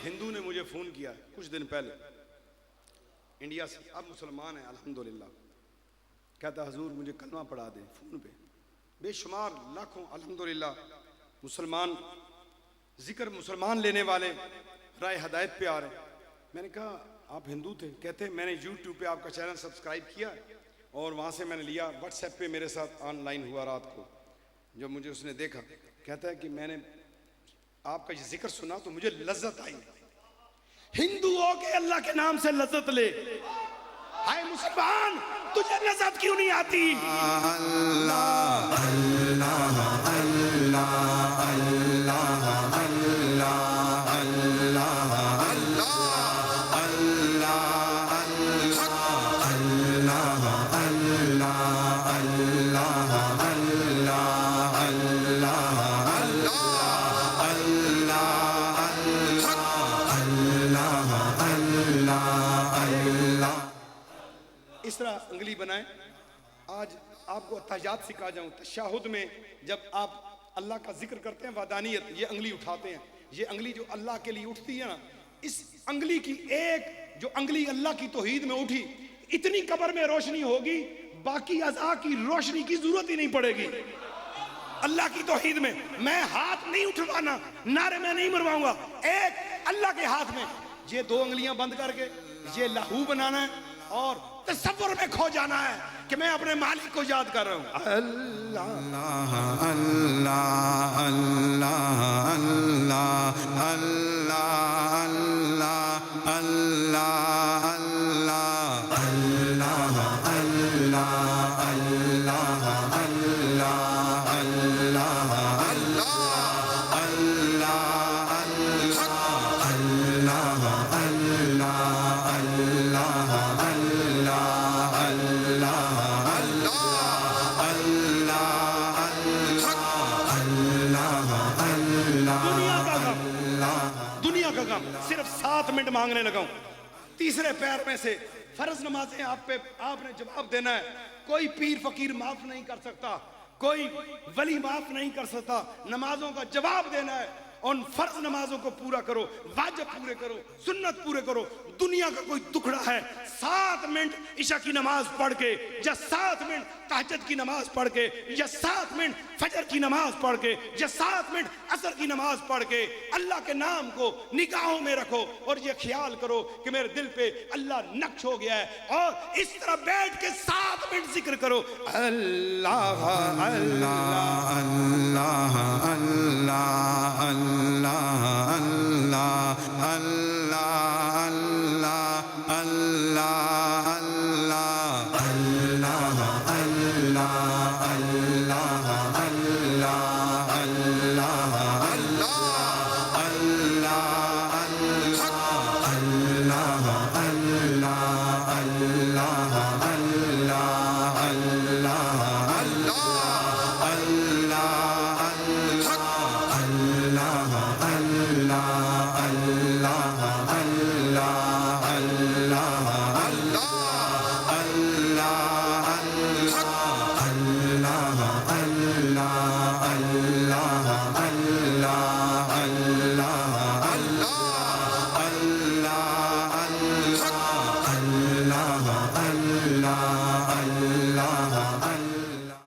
ہندو نے مجھے فون کیا کچھ دن پہلے انڈیا سے، اب مسلمان ہیں الحمدللہ، کہتا حضور مجھے کلمہ پڑھا دیں فون پہ. بے شمار لاکھوں الحمدللہ مسلمان ذکر مسلمان لینے والے رائے ہدایت پہ آ رہے ہیں. میں نے کہا آپ ہندو تھے؟ کہتے ہیں میں نے یوٹیوب پہ آپ کا چینل سبسکرائب کیا اور وہاں سے میں نے لیا. واٹس ایپ پہ میرے ساتھ آن لائن ہوا رات کو، جب مجھے اس نے دیکھا کہتا ہے کہ میں نے آپ کا یہ ذکر سنا تو مجھے لذت آئی. ہندو ہو کے اللہ کے نام سے لذت لے، ہائے مسلمان تجھے لذت کیوں نہیں آتی؟ اللہ اللہ اللہ اللہ اللہ اللہ اس طرح انگلی بنائیں. آج آپ کو تحیات سکھا جاؤں. تشہد میں جب آپ اللہ کا ذکر کرتے ہیں وحدانیت، یہ انگلی اٹھاتے ہیں. یہ انگلی جو اللہ کے لیے اٹھتی ہے نا، اس انگلی کی ایک جو انگلی اللہ کی توحید میں اٹھی، اتنی قبر میں روشنی ہوگی، باقی اعضاء کی روشنی کی ضرورت ہی نہیں پڑے گی. اللہ کی توحید میں میں ہاتھ نہیں اٹھوانا، نعرے میں نہیں مرواؤں گا، ایک اللہ کے ہاتھ میں. یہ دو انگلیاں بند کر کے یہ لہو بنانا ہے اور تصور میں کھو جانا ہے کہ میں اپنے مالک کو یاد کر رہا ہوں. اللہ اللہ اللہ اللہ اللہ اللہ اللہ اللہ اللہ اللہ دنیا کا کام صرف 7 منٹ مانگنے لگا ہوں. تیسرے پیر میں سے فرض نمازیں آپ نے جواب دینا ہے. کوئی پیر فقیر معاف نہیں کر سکتا، کوئی ولی معاف نہیں کر سکتا. نمازوں کا جواب دینا ہے. ان فرض نمازوں کو پورا کرو، واجب پورے کرو، سنت پورے کرو. دنیا کا کوئی ٹکڑا ہے 7 منٹ عشاء کی نماز پڑھ کے، یا 7 منٹ تہجد کی نماز پڑھ کے، یا 7 منٹ فجر کی نماز پڑھ کے، یا 7 منٹ عصر کی نماز پڑھ کے اللہ کے نام کو نگاہوں میں رکھو اور یہ خیال کرو کہ میرے دل پہ اللہ نقش ہو گیا ہے. اور اس طرح بیٹھ کے 7 منٹ ذکر کرو. اللہ اللہ اللہ اللہ اللہ اللہ اللہ اللہ اللہ اللہ اللہ اللہ اللہ اللہ